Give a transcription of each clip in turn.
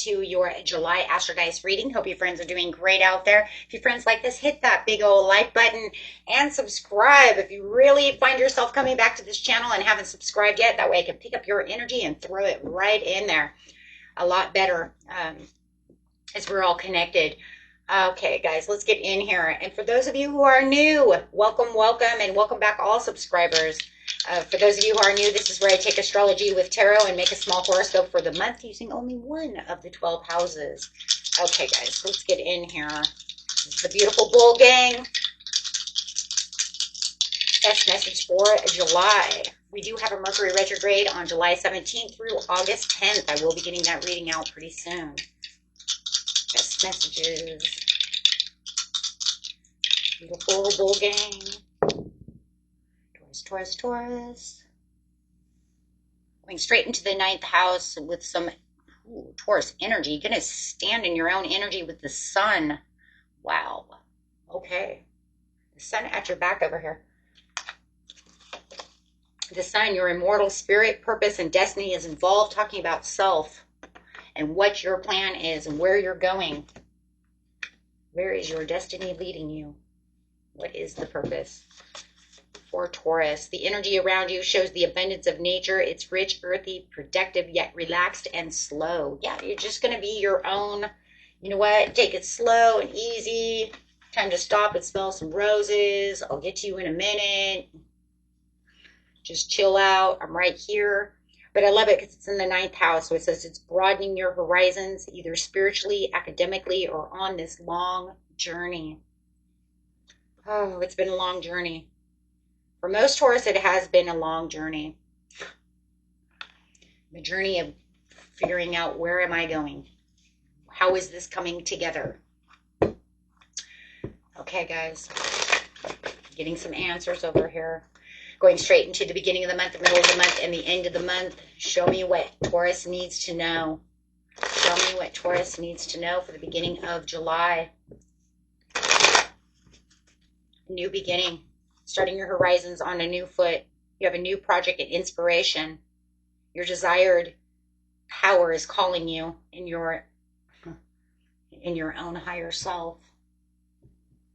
to your July Astrodice reading. Hope your friends are doing great out there. If your friends like this, hit that big old like button and subscribe. If you really find yourself coming back to this channel and haven't subscribed yet, that way I can pick up your energy and throw it right in there. A lot better as we're all connected. Okay, guys, let's get in here. And for those of you who are new, welcome, welcome, and welcome back all subscribers. For those of you who are new, this is where I take astrology with tarot and make a small horoscope for the month using only one of the 12 houses. Okay, guys, let's get in here. This is the beautiful bull gang. Best message for July. We do have a Mercury retrograde on July 17th through August 10th. I will be getting that reading out pretty soon. Best messages. Beautiful bull gang. Taurus, Taurus, Taurus. Going straight into the ninth house with some Taurus energy. You're going to stand in your own energy with the sun. Wow. Okay. The sun at your back over here. The sun, your immortal spirit, purpose, and destiny is involved, talking about self and what your plan is and where you're going. Where is your destiny leading you? What is the purpose? For Taurus, the energy around you shows the abundance of nature. It's rich, earthy, productive, yet relaxed and slow. Yeah, you're just going to be your own, you know what, take it slow and easy. Time to stop and smell some roses. I'll get to you in a minute. Just chill out. I'm right here. But I love it because it's in the ninth house. So it says it's broadening your horizons, either spiritually, academically, or on this long journey. Oh, it's been a long journey. For most Taurus, it has been a long journey. The journey of figuring out, where am I going? How is this coming together? Okay, guys. Getting some answers over here. Going straight into the beginning of the month, the middle of the month, and the end of the month. Show me what Taurus needs to know. Show me what Taurus needs to know for the beginning of July. New beginning. Starting your horizons on a new foot. You have a new project and inspiration. Your desired power is calling you in your own higher self.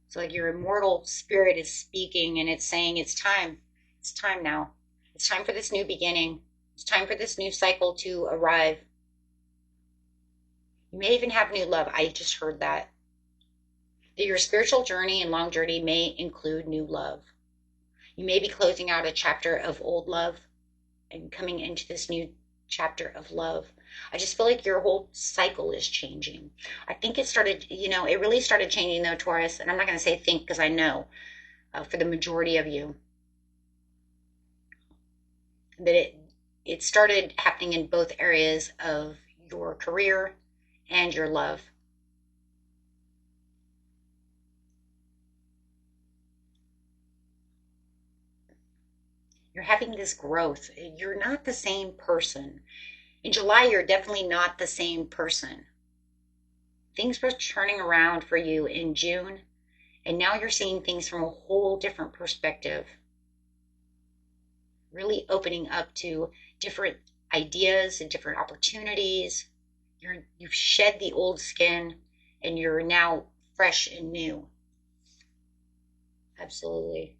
So like your immortal spirit is speaking and it's saying it's time. It's time now. It's time for this new beginning. It's time for this new cycle to arrive. You may even have new love. I just heard that. That your spiritual journey and long journey may include new love. You may be closing out a chapter of old love and coming into this new chapter of love. I just feel like your whole cycle is changing. I think it started, it really started changing though, Taurus. And I'm not going to say think because I know for the majority of you. But it started happening in both areas of your career and your love. You're having this growth. You're not the same person. In July, you're definitely not the same person. Things were turning around for you in June, and now you're seeing things from a whole different perspective. Really opening up to different ideas and different opportunities. You've shed the old skin and you're now fresh and new. Absolutely.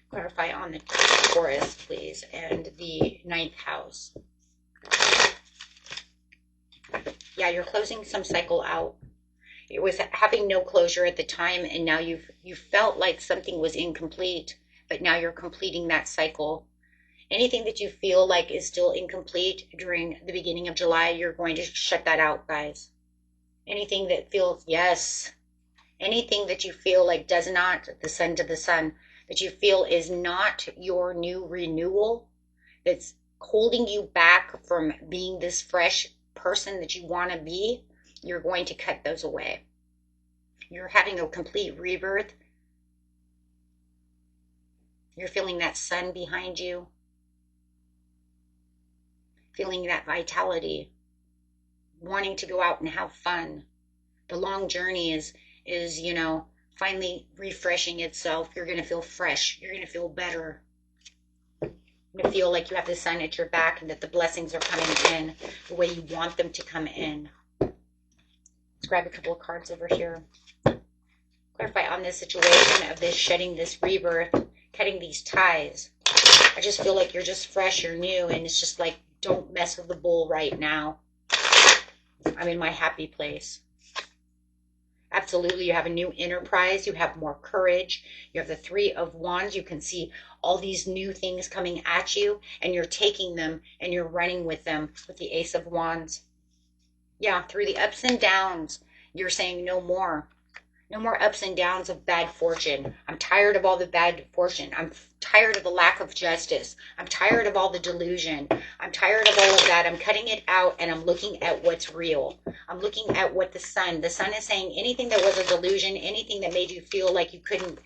Clarify on the Taurus, please, and the ninth house. Yeah, you're closing some cycle out. It was having no closure at the time, and now you felt like something was incomplete, but now you're completing that cycle. Anything that you feel like is still incomplete during the beginning of July, you're going to shut that out, guys. Anything that feels, yes, anything that you feel like does not, the sun to the sun, that you feel is not your new renewal, that's holding you back from being this fresh person that you want to be, you're going to cut those away. You're having a complete rebirth. You're feeling that sun behind you. Feeling that vitality. Wanting to go out and have fun. The long journey is finally refreshing itself. You're going to feel fresh. You're going to feel better. You feel like you have the sun at your back and that the blessings are coming in the way you want them to come in. Let's grab a couple of cards over here. Clarify on this situation of this shedding, this rebirth, cutting these ties. I just feel like you're just fresh, you're new, and it's just like, don't mess with the bull right now. I'm in my happy place. Absolutely, you have a new enterprise, you have more courage, you have the Three of Wands, you can see all these new things coming at you, and you're taking them and you're running with them with the Ace of Wands. Yeah, through the ups and downs, you're saying no more. No more ups and downs of bad fortune. I'm tired of all the bad fortune. I'm tired of the lack of justice. I'm tired of all the delusion. I'm tired of all of that. I'm cutting it out and I'm looking at what's real. I'm looking at what the sun is saying. Anything that was a delusion, anything that made you feel like you couldn't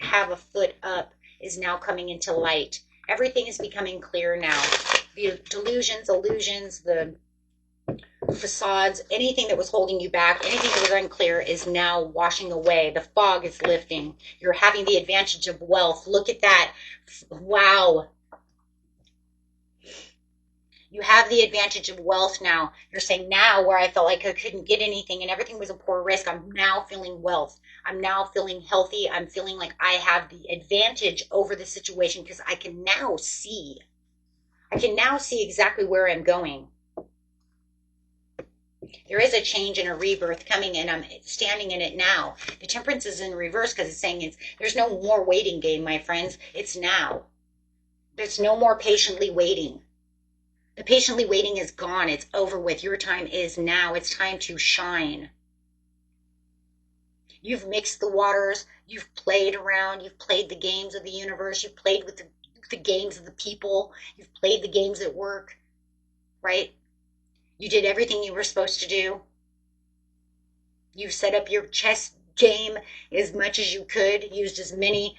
have a foot up is now coming into light. Everything is becoming clear now. The delusions, illusions, the facades, anything that was holding you back, anything that was unclear is now washing away. The fog is lifting. You're having the advantage of wealth. Look at that. Wow. You have the advantage of wealth now. You're saying now where I felt like I couldn't get anything and everything was a poor risk, I'm now feeling wealth. I'm now feeling healthy. I'm feeling like I have the advantage over the situation because I can now see. I can now see exactly where I'm going. There is a change and a rebirth coming, and I'm standing in it now. The Temperance is in reverse because it's saying there's no more waiting game, my friends. It's now. There's no more patiently waiting. The patiently waiting is gone. It's over with. Your time is now. It's time to shine. You've mixed the waters. You've played around. You've played the games of the universe. You've played with the games of the people. You've played the games at work, right? You did everything you were supposed to do. You set up your chess game as much as you could, used as many,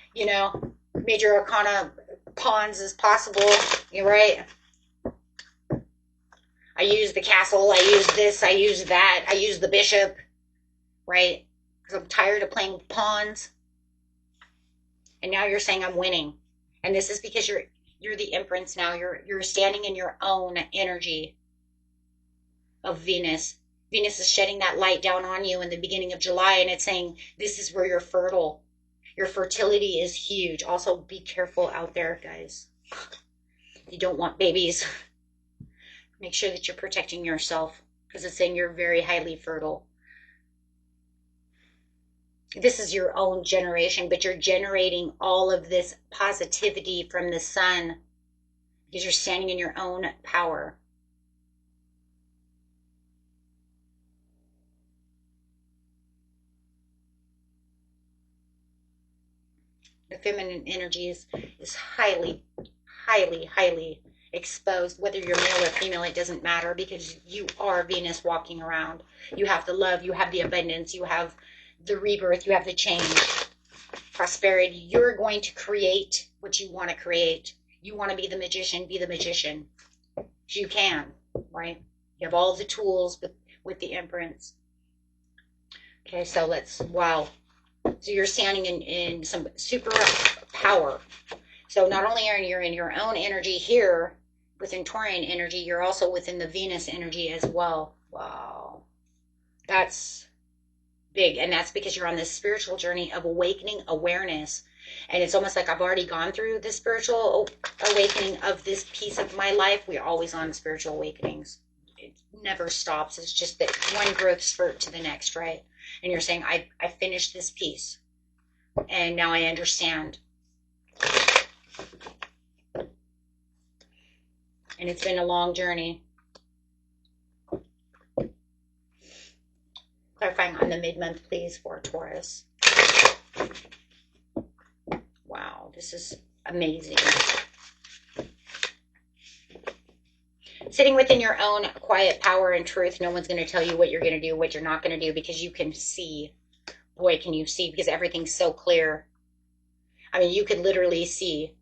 major arcana pawns as possible. You're right. I used the castle. I used this. I used that. I used the bishop, right? Because I'm tired of playing with pawns. And now you're saying I'm winning. And this is because you're the Empress now. You're standing in your own energy of Venus. Venus is shedding that light down on you in the beginning of July, and it's saying this is where you're fertile. Your fertility is huge. Also, be careful out there, guys. You don't want babies. Make sure that you're protecting yourself because it's saying you're very highly fertile. This is your own generation, but you're generating all of this positivity from the sun because you're standing in your own power. The feminine energy is highly, highly, highly exposed. Whether you're male or female, it doesn't matter because you are Venus walking around. You have the love, you have the abundance, you have the rebirth, you have the change, prosperity. You're going to create what you want to create. You want to be the magician, be the magician. You can, right? You have all the tools with the Empress. Okay, so wow. So you're standing in some super power. So not only are you in your own energy here within Taurian energy, you're also within the Venus energy as well. Wow. That's big. And that's because you're on this spiritual journey of awakening awareness. And it's almost like I've already gone through the spiritual awakening of this piece of my life. We're always on spiritual awakenings. It never stops. It's just that one growth spurt to the next, right? And you're saying, I finished this piece. And now I understand. And it's been a long journey. Clarifying on the mid-month, please, for Taurus. Wow, this is amazing. Sitting within your own quiet power and truth, no one's going to tell you what you're going to do, what you're not going to do, because you can see. Boy, can you see, because everything's so clear. I mean, you could literally see.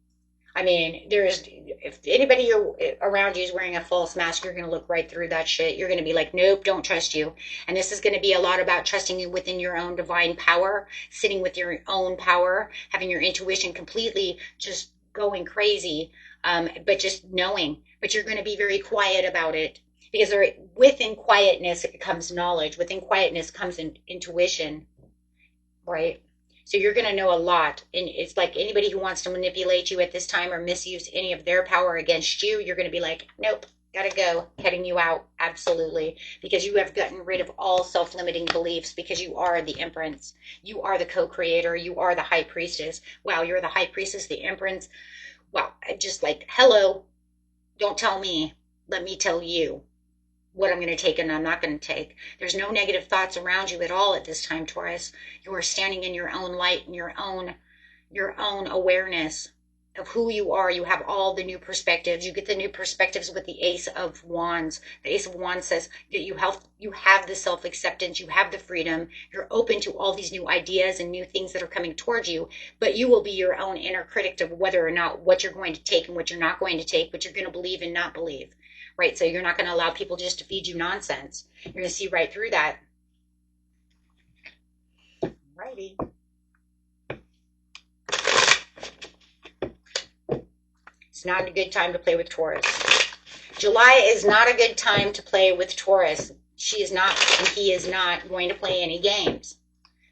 I mean, if anybody around you is wearing a false mask, you're going to look right through that shit. You're going to be like, nope, don't trust you. And this is going to be a lot about trusting you within your own divine power, sitting with your own power, having your intuition completely just going crazy. But just knowing, but you're going to be very quiet about it, because within quietness comes knowledge. Within quietness comes intuition, right? So you're going to know a lot. And it's like anybody who wants to manipulate you at this time or misuse any of their power against you, you're going to be like, nope, gotta go, cutting you out. Absolutely. Because you have gotten rid of all self-limiting beliefs, because you are the Empress. You are the co-creator. You are the High Priestess. Wow, you're the High Priestess, the Empress. Wow, just like, hello, don't tell me. Let me tell you what I'm going to take and I'm not going to take. There's no negative thoughts around you at all at this time, Taurus. You are standing in your own light and your own awareness of who you are. You have all the new perspectives. You get the new perspectives with the Ace of Wands. The Ace of Wands says that you have the self-acceptance, you have the freedom, you're open to all these new ideas and new things that are coming towards you, but you will be your own inner critic of whether or not what you're going to take and what you're not going to take, what you're going to believe and not believe. Right? So you're not going to allow people just to feed you nonsense. You're going to see right through that. Righty. It's not a good time to play with Taurus. July is not a good time to play with Taurus. She is not, and he is not going to play any games.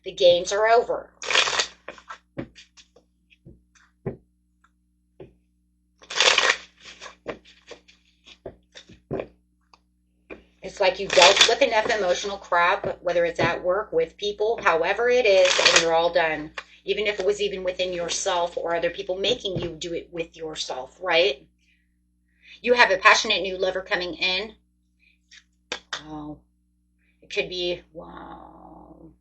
The games are over. It's like you dealt with enough emotional crap, whether it's at work, with people, however it is, and you're all done. Even if it was even within yourself or other people making you do it with yourself, right? You have a passionate new lover coming in. Oh, it could be, wow.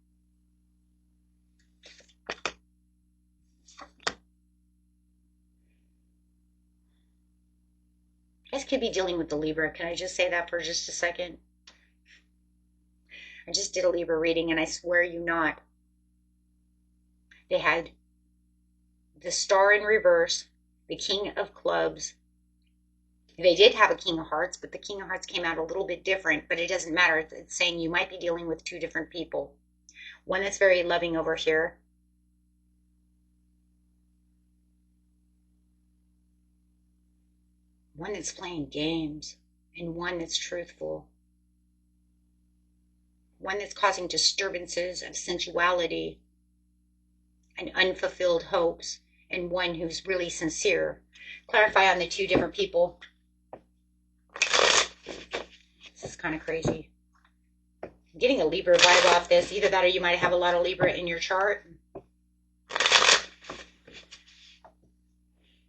You guys could be dealing with the Libra. Can I just say that for just a second? I just did a Libra reading, and I swear you not. They had the Star in reverse, the King of Clubs. They did have a King of Hearts, but the King of Hearts came out a little bit different, but it doesn't matter. It's saying you might be dealing with two different people. One that's very loving over here. One that's playing games, and one that's truthful. One that's causing disturbances of sensuality and unfulfilled hopes, and one who's really sincere. Clarify on the two different people. This is kind of crazy. I'm getting a Libra vibe off this. Either that or you might have a lot of Libra in your chart.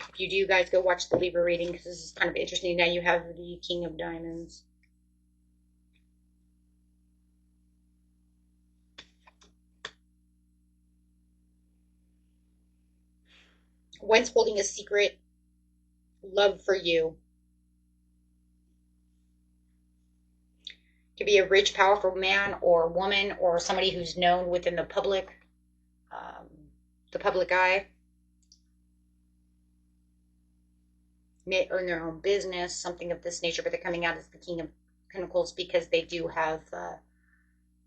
If you do, guys, go watch the Libra reading, because this is kind of interesting. Now you have the King of Diamonds. One's holding a secret love for you. Could be a rich, powerful man or woman, or somebody who's known within the public eye. May own their own business, something of this nature, but they're coming out as the King of Pentacles because they do have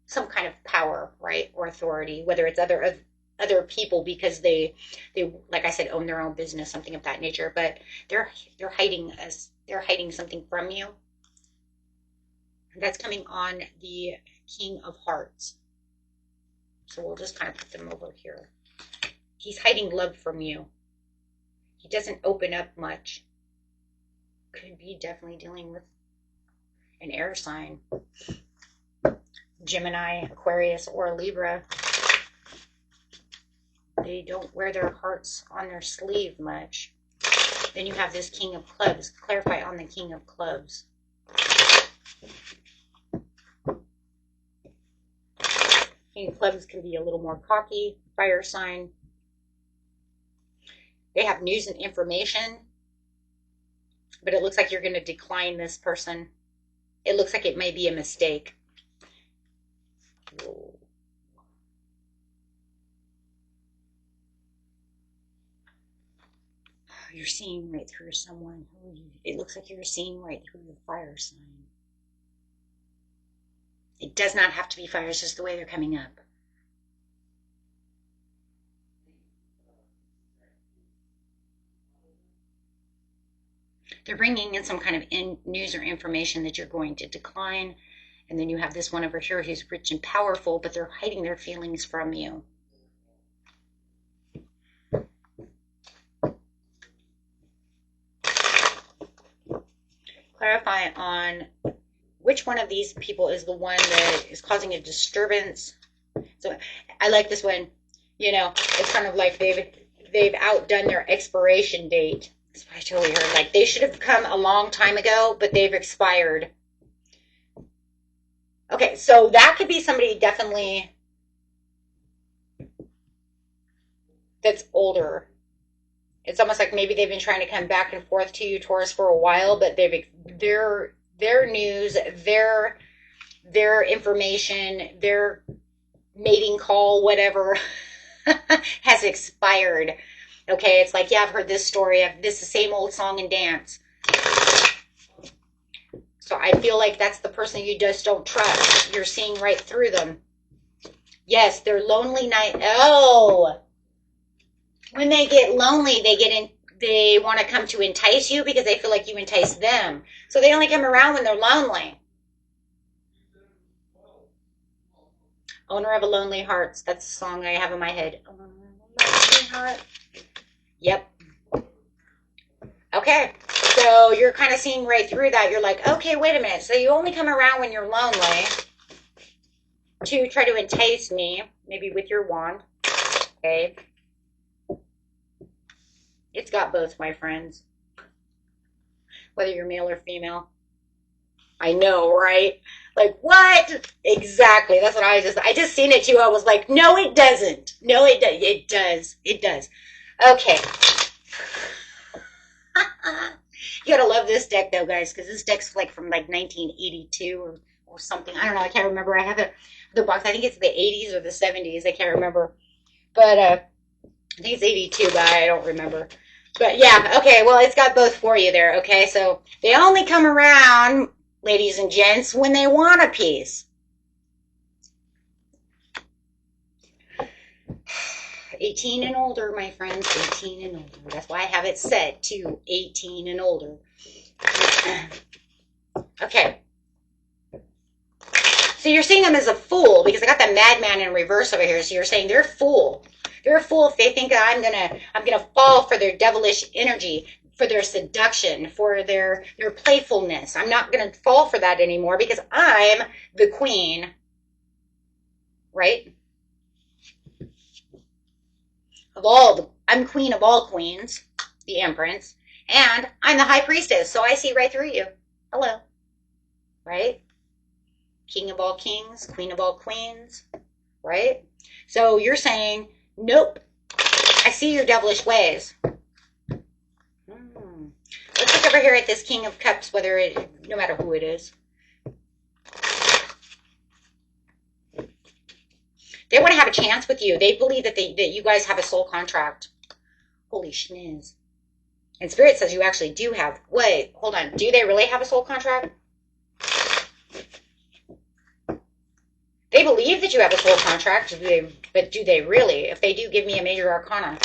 some kind of power, right, or authority, whether it's other people because they like I said, own their own business, something of that nature, but they're hiding something from you. That's coming on the King of Hearts. So we'll just kind of put them over here. He's hiding love from you. He doesn't open up much. Could be definitely dealing with an air sign. Gemini, Aquarius, or Libra. They don't wear their hearts on their sleeve much. Then you have this King of Clubs. Clarify on the King of Clubs. King of Clubs can be a little more cocky, fire sign. They have news and information, but it looks like you're going to decline this person. It looks like it may be a mistake. Whoa. You're seeing right through someone. It looks like you're seeing right through the fire sign. It does not have to be fire, it's just the way they're coming up. They're bringing in some kind of news or information that you're going to decline. And then you have this one over here who's rich and powerful, but they're hiding their feelings from you. Clarify on which one of these people is the one that is causing a disturbance. So I like this one. You know, it's kind of like they've outdone their expiration date. That's what I totally heard. Like they should have come a long time ago, but they've expired. Okay, so that could be somebody definitely that's older. It's almost like maybe they've been trying to come back and forth to you, Taurus, for a while, but their news, their information, their mating call, whatever, has expired. Okay, it's like, yeah, I've heard this story. This is the same old song and dance. So I feel like that's the person you just don't trust. You're seeing right through them. Yes, they're lonely night. Oh, when they get lonely, they want to come to entice you because they feel like you entice them. So they only come around when they're lonely. Owner of a Lonely Heart. That's the song I have in my head. Owner of a Lonely Heart. Yep. Okay. So you're kind of seeing right through that. You're like, okay, wait a minute. So you only come around when you're lonely to try to entice me, maybe with your wand. Okay. It's got both, my friends. Whether you're male or female. I know, right? Like, what? Exactly. That's what I just seen it too. I was like, no, it doesn't. No, it does. It does. It does. Okay. You gotta love this deck though, guys, because this deck's like from like 1982 or something. I don't know. I can't remember. I have the box. I think it's the 80s or the 70s. I can't remember. But I think it's 82, but I don't remember. But yeah, okay, well, it's got both for you there, okay? So they only come around, ladies and gents, when they want a piece. 18 and older, my friends, 18 and older. That's why I have it set to 18 and older. Okay. So you're seeing them as a fool because I got the madman in reverse over here. So you're saying they're a fool. They're a fool if they think I'm gonna fall for their devilish energy, for their seduction, for their playfulness. I'm not gonna fall for that anymore because I'm the queen, right? I'm queen of all queens, the empress, and I'm the high priestess. So I see right through you. Hello, right? King of all kings, queen of all queens, right? So you're saying, nope, I see your devilish ways. Let's look over here at this King of Cups, no matter who it is. They want to have a chance with you. They believe that you guys have a soul contract. Holy schniz. And Spirit says you actually do have. Wait, hold on. Do they really have a soul contract? They believe that you have a soul contract, but do they really? If they do, give me a major arcana.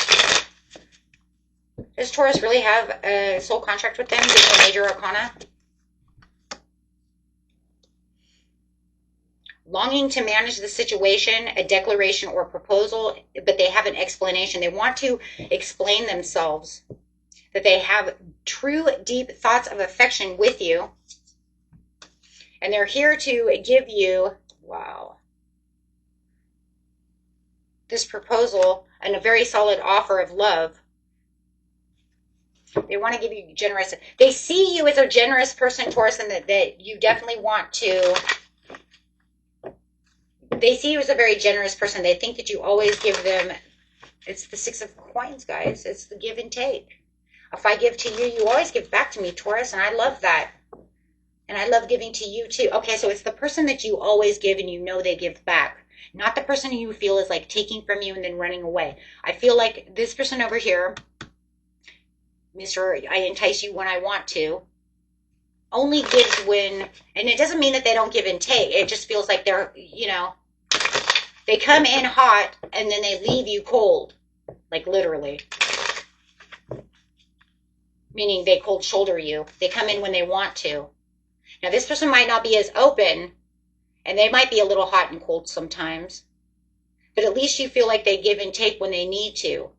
Does Taurus really have a soul contract with them? Give me a major arcana. Longing to manage the situation, a declaration or proposal, but they have an explanation. They want to explain themselves, that they have true, deep thoughts of affection with you. And they're here to give you, wow, this proposal and a very solid offer of love. They want to give you generous. They see you as a generous person, Taurus, and that you definitely want to. They see you as a very generous person. They think that you always give them. It's the Six of Coins, guys. It's the give and take. If I give to you, you always give back to me, Taurus, and I love that. And I love giving to you too. Okay, so it's the person that you always give and you know they give back. Not the person you feel is like taking from you and then running away. I feel like this person over here, Mr. I entice you when I want to, only gives when, and it doesn't mean that they don't give and take. It just feels like they're, they come in hot and then they leave you cold. Like literally. meaning they cold shoulder you. They come in when they want to. Now, this person might not be as open, and they might be a little hot and cold sometimes, but at least you feel like they give and take when they need to.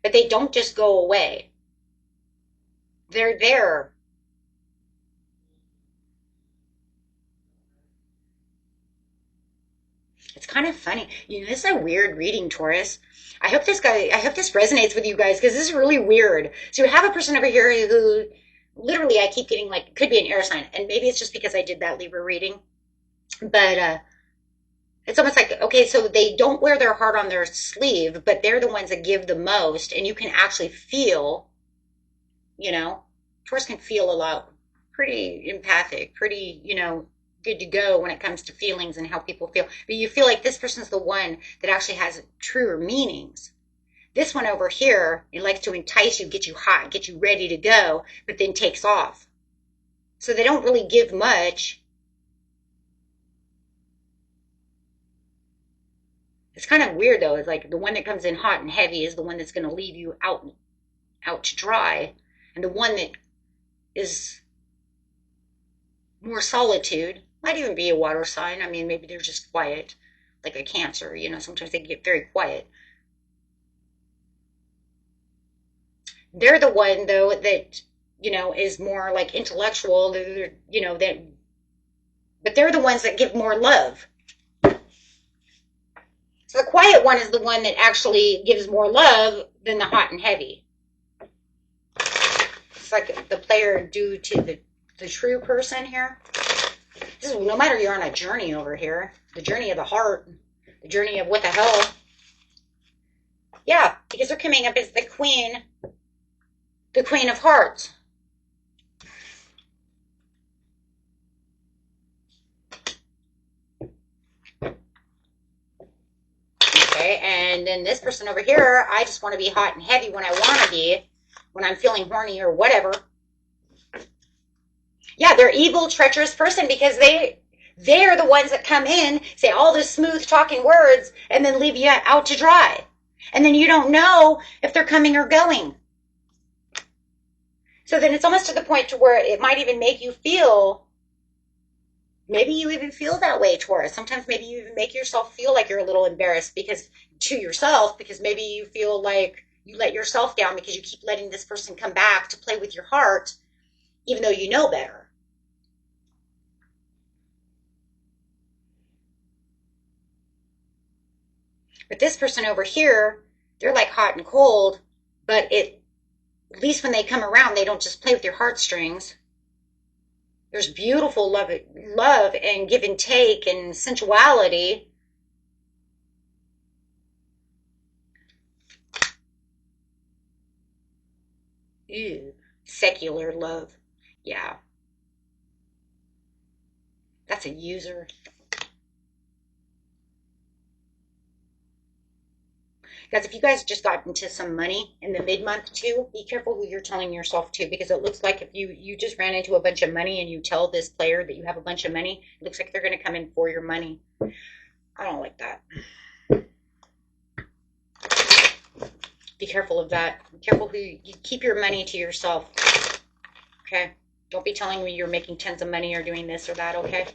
But they don't just go away. They're there. It's kind of funny. You know, this is a weird reading, Taurus. I hope this resonates with you guys because this is really weird. So you have a person over here who literally I keep getting like, could be an air sign. And maybe it's just because I did that Libra reading. But it's almost like, okay, so they don't wear their heart on their sleeve, but they're the ones that give the most. And you can actually feel, you know, Taurus can feel a lot, pretty empathic, pretty, you know, good to go when it comes to feelings and how people feel. But you feel like this person's the one that actually has truer meanings. This one over here, it likes to entice you, get you hot, get you ready to go, but then takes off. So they don't really give much. It's kind of weird though. It's like the one that comes in hot and heavy is the one that's going to leave you out to dry. And the one that is more solitude might even be a water sign. I mean, maybe they're just quiet, like a Cancer. You know, sometimes they get very quiet. They're the one, though, that, you know, is more like intellectual. They're, you know, but they're the ones that give more love. So the quiet one is the one that actually gives more love than the hot and heavy. It's like the player due to the true person here. This is, no matter you're on a journey over here, the journey of the heart, the journey of what the hell. Yeah, because they're coming up as the Queen of Hearts. Okay, and then this person over here, I just want to be hot and heavy when I want to be, when I'm feeling horny or whatever. Yeah, they're evil, treacherous person because they're the ones that come in, say all the smooth talking words, and then leave you out to dry. And then you don't know if they're coming or going. So then it's almost to the point to where it might even make you feel, maybe you even feel that way, Taurus. Sometimes maybe you even make yourself feel like you're a little embarrassed to yourself, because maybe you feel like you let yourself down because you keep letting this person come back to play with your heart, even though you know better. But this person over here, they're like hot and cold, but at least when they come around, they don't just play with your heartstrings. There's beautiful love and give and take and sensuality. Ew, secular love. Yeah. That's a user. Guys, if you guys just got into some money in the mid-month too, be careful who you're telling yourself to, because it looks like if you just ran into a bunch of money and you tell this player that you have a bunch of money, it looks like they're going to come in for your money. I don't like that. Be careful of that. Be careful who you keep your money to yourself. Okay? Don't be telling me you're making tons of money or doing this or that, okay?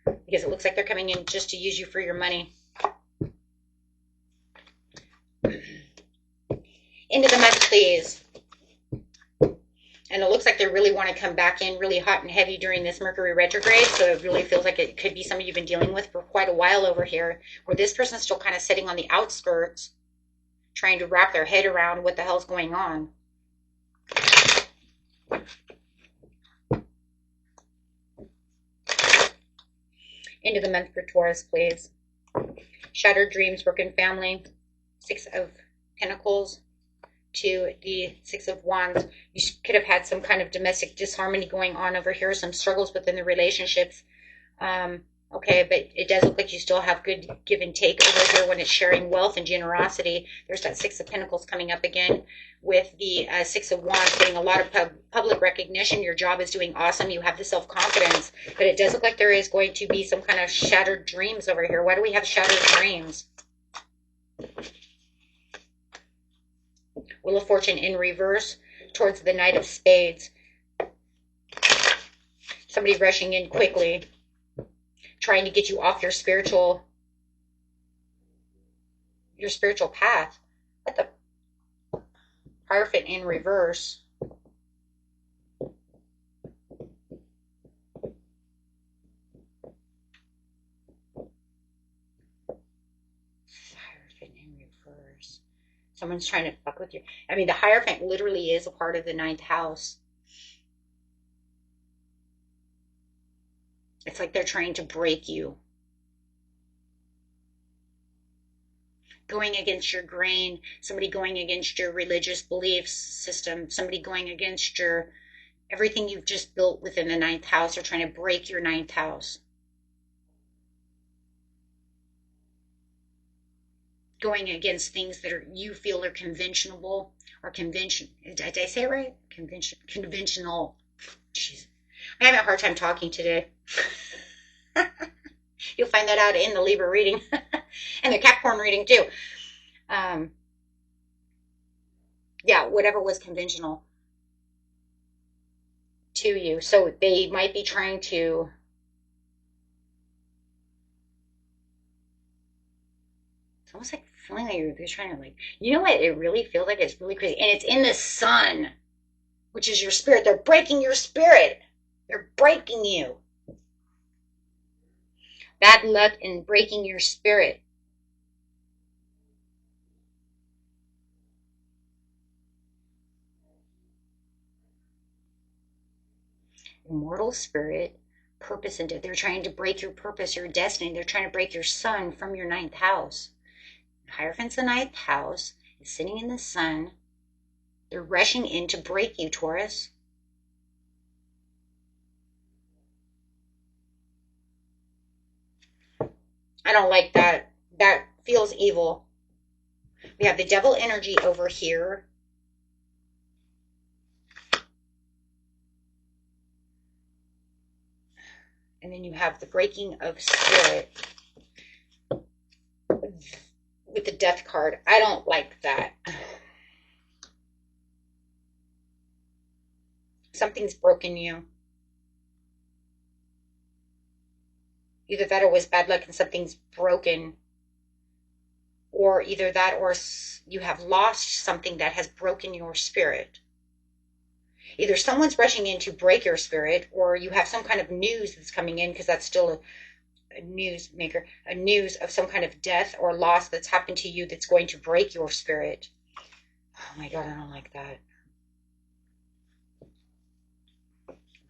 Because it looks like they're coming in just to use you for your money. Into the month, please. And it looks like they really want to come back in really hot and heavy during this Mercury retrograde. So it really feels like it could be somebody you've been dealing with for quite a while over here, where this person's still kind of sitting on the outskirts, trying to wrap their head around what the hell's going on. Into the month for Taurus, please. Shattered dreams, broken family, 6 of Pentacles to the 6 of Wands. You could have had some kind of domestic disharmony going on over here, some struggles within the relationships. Okay, but it does look like you still have good give and take over here when it's sharing wealth and generosity. There's that 6 of Pentacles coming up again with the 6 of Wands, getting a lot of public recognition. Your job is doing awesome. You have the self-confidence, but it does look like there is going to be some kind of shattered dreams over here. Why do we have shattered dreams? Wheel of Fortune in reverse. towards the Knight of Spades. Somebody rushing in quickly, trying to get you off your spiritual path. What the? Hierophant in reverse. Hierophant in reverse. Someone's trying to fuck with you. I mean, the Hierophant literally is a part of the 9th house. It's like they're trying to break you. Going against your grain, somebody going against your religious belief system, somebody going against your everything you've just built within the 9th house. They're trying to break your 9th house. Going against things that are you feel are conventional or convention. Did I say it right? Conventional. Jeez. I'm having a hard time talking today. You'll find that out in the Libra reading and the Capricorn reading too. Yeah, whatever was conventional to you. So they might be trying to it's almost like feeling like you're trying to like, you know what it really feels like? It's really crazy. And it's in the sun, which is your spirit. They're breaking your spirit. They're breaking you. Bad luck in breaking your spirit. Immortal spirit, purpose and death. They're trying to break your purpose, your destiny. They're trying to break your sun from your 9th house. Hierophant's the 9th house. It's sitting in the sun. They're rushing in to break you, Taurus. I don't like that. That feels evil. We have the devil energy over here. And then you have the breaking of spirit with the death card. I don't like that. Something's broken you. Either that or was bad luck and something's broken. Or either that or you have lost something that has broken your spirit. Either someone's rushing in to break your spirit, or you have some kind of news that's coming in, because that's still a news maker, a news of some kind of death or loss that's happened to you that's going to break your spirit. Oh my God, I don't like that.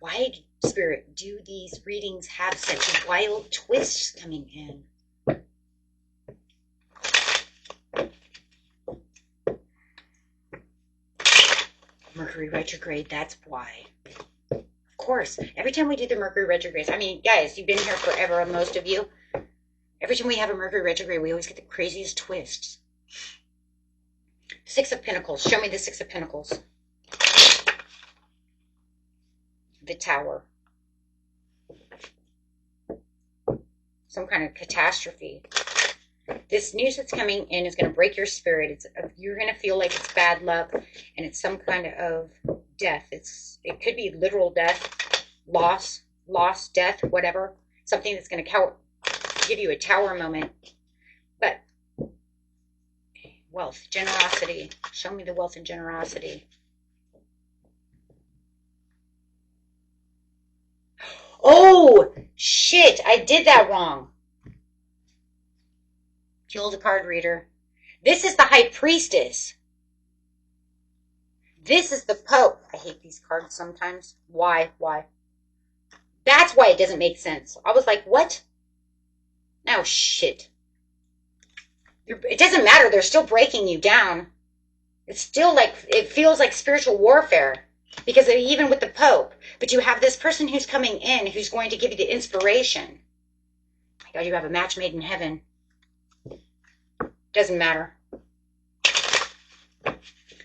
Why, Spirit, do these readings have such wild twists coming in? Mercury retrograde, that's why. Of course, every time we do the Mercury retrogrades, I mean, guys, you've been here forever, most of you. Every time we have a Mercury retrograde, we always get the craziest twists. 6 of Pentacles. Show me the 6 of Pentacles. The Tower. Some kind of catastrophe. This news that's coming in is going to break your spirit. You're going to feel like it's bad luck, and it's some kind of death. It could be literal death, loss, death, whatever. Something that's going to give you a tower moment. But wealth, generosity. Show me the wealth and generosity. Oh, shit, I did that wrong. Killed a card reader. This is the High Priestess. This is the Pope. I hate these cards sometimes. Why? That's why it doesn't make sense. I was like, what? No, shit. It doesn't matter. They're still breaking you down. It's still like, it feels like spiritual warfare. Because even with the Pope, but you have this person who's coming in who's going to give you the inspiration. Oh my God, you have a match made in heaven. Doesn't matter.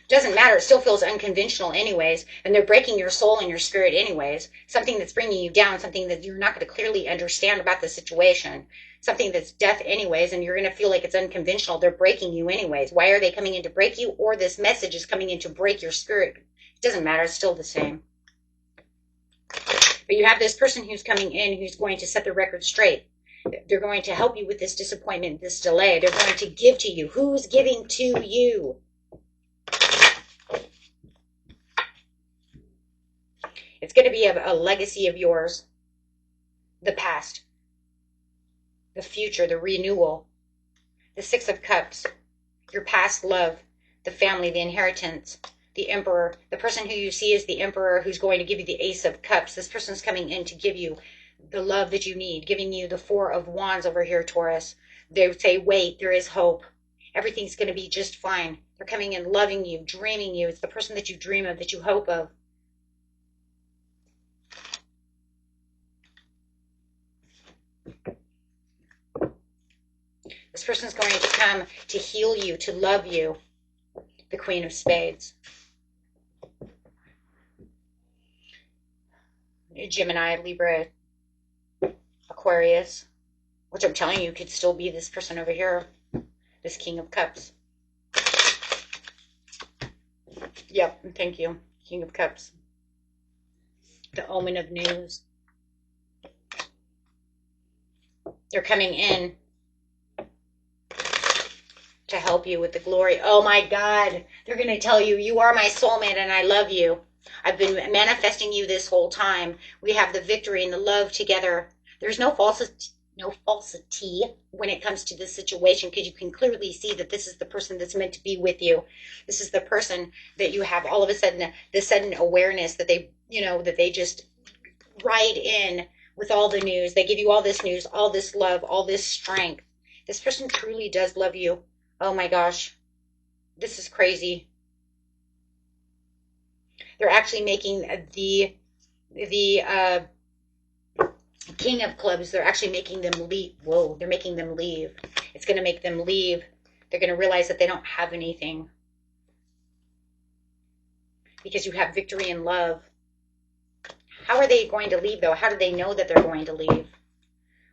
Doesn't matter. It still feels unconventional anyways, and they're breaking your soul and your spirit anyways. Something that's bringing you down, something that you're not going to clearly understand about the situation. Something that's death anyways, and you're going to feel like it's unconventional. They're breaking you anyways. Why are they coming in to break you? Or this message is coming in to break your spirit, It doesn't matter. It's still the same. But you have this person who's coming in who's going to set the record straight. They're going to help you with this disappointment, this delay. They're going to give to you. Who's giving to you? It's going to be a legacy of yours. The past. The future. The renewal. The Six of Cups. Your past love. The family. The inheritance. The Emperor. The person who you see as the Emperor who's going to give you the Ace of Cups. This person's coming in to give you the love that you need, giving you the Four of Wands over here, Taurus. They would say, wait, there is hope. Everything's going to be just fine. They're coming in loving you, dreaming you. It's the person that you dream of, that you hope of. This person's going to come to heal you, to love you. The Queen of Spades. Gemini, Libra, Aquarius, which I'm telling you could still be this person over here, this King of Cups. Yep, thank you. King of Cups. The omen of news. They're coming in to help you with the glory. Oh my God. They're going to tell you, you are my soulmate and I love you. I've been manifesting you this whole time. We have the victory and the love together. There's no falsity when it comes to this situation, because you can clearly see that this is the person that's meant to be with you. This is the person that you have all of a sudden, the sudden awareness that they, that they just ride in with all the news. They give you all this news, all this love, all this strength. This person truly does love you. Oh my gosh. This is crazy. They're actually making the King of Clubs, they're actually making them leave. Whoa, they're making them leave. It's going to make them leave. They're going to realize that they don't have anything. Because you have victory and love. How are they going to leave, though? How do they know that they're going to leave?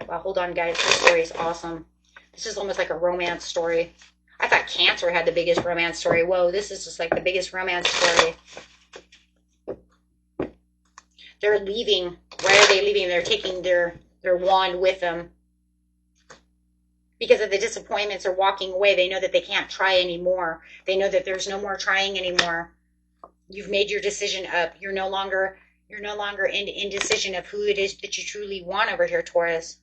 Well, hold on, guys. This story is awesome. This is almost like a romance story. I thought Cancer had the biggest romance story. Whoa, this is just like the biggest romance story. They're leaving. Why are they leaving? They're taking their wand with them. Because of the disappointments, they're walking away. They know that they can't try anymore. They know that there's no more trying anymore. You've made your decision up. You're no longer in indecision of who it is that you truly want over here, Taurus.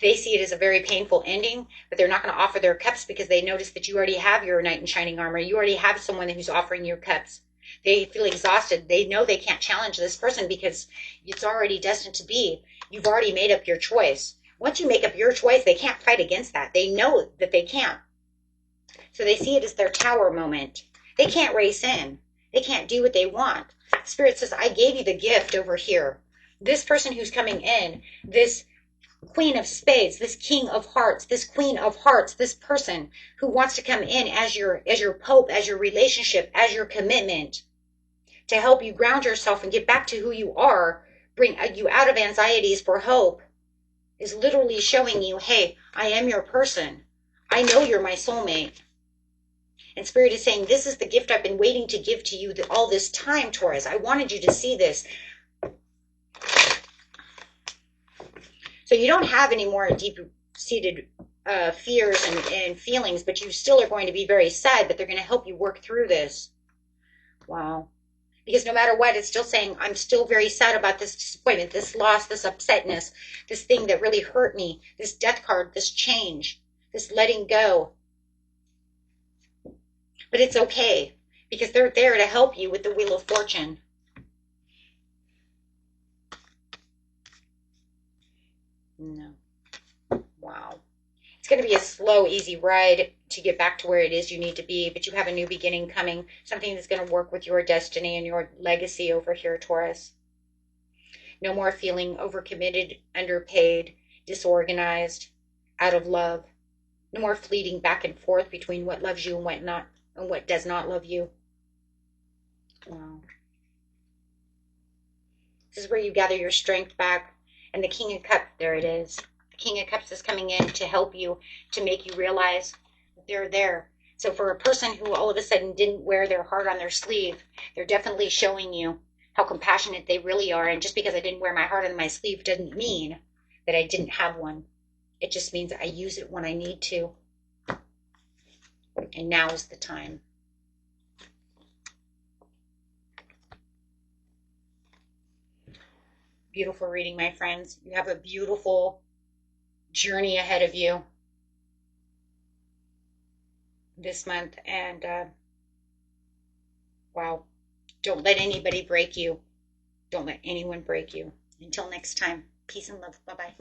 They see it as a very painful ending, but they're not going to offer their cups because they notice that you already have your knight in shining armor. You already have someone who's offering your cups. They feel exhausted. They know they can't challenge this person because it's already destined to be. You've already made up your choice. Once you make up your choice, they can't fight against that. They know that they can't. So they see it as their tower moment. They can't race in. They can't do what they want. Spirit says, I gave you the gift over here. This person who's coming in, this Queen of Spades, this King of Hearts, this Queen of Hearts, this person who wants to come in as your Pope, as your relationship, as your commitment, to help you ground yourself and get back to who you are, bring you out of anxieties for hope, is literally showing you, hey, I am your person. I know you're my soulmate. And Spirit is saying, this is the gift I've been waiting to give to you all this time, Taurus. I wanted you to see this. So you don't have any more deep-seated fears and feelings, but you still are going to be very sad, but they're going to help you work through this. Wow. Because no matter what, it's still saying, I'm still very sad about this disappointment, this loss, this upsetness, this thing that really hurt me, this death card, this change, this letting go. But it's okay, because they're there to help you with the Wheel of Fortune. No. Wow. It's going to be a slow, easy ride to get back to where it is you need to be, but you have a new beginning coming, something that's going to work with your destiny and your legacy over here, Taurus. No more feeling overcommitted, underpaid, disorganized, out of love. No more fleeting back and forth between what loves you and what does not love you. Wow. This is where you gather your strength back. And the King of Cups, there it is. The King of Cups is coming in to help you, to make you realize that they're there. So for a person who all of a sudden didn't wear their heart on their sleeve, they're definitely showing you how compassionate they really are. And just because I didn't wear my heart on my sleeve doesn't mean that I didn't have one. It just means I use it when I need to. And now is the time. Beautiful reading, my friends. You have a beautiful journey ahead of you this month. And wow, don't let anybody break you. Don't let anyone break you. Until next time, peace and love. Bye-bye.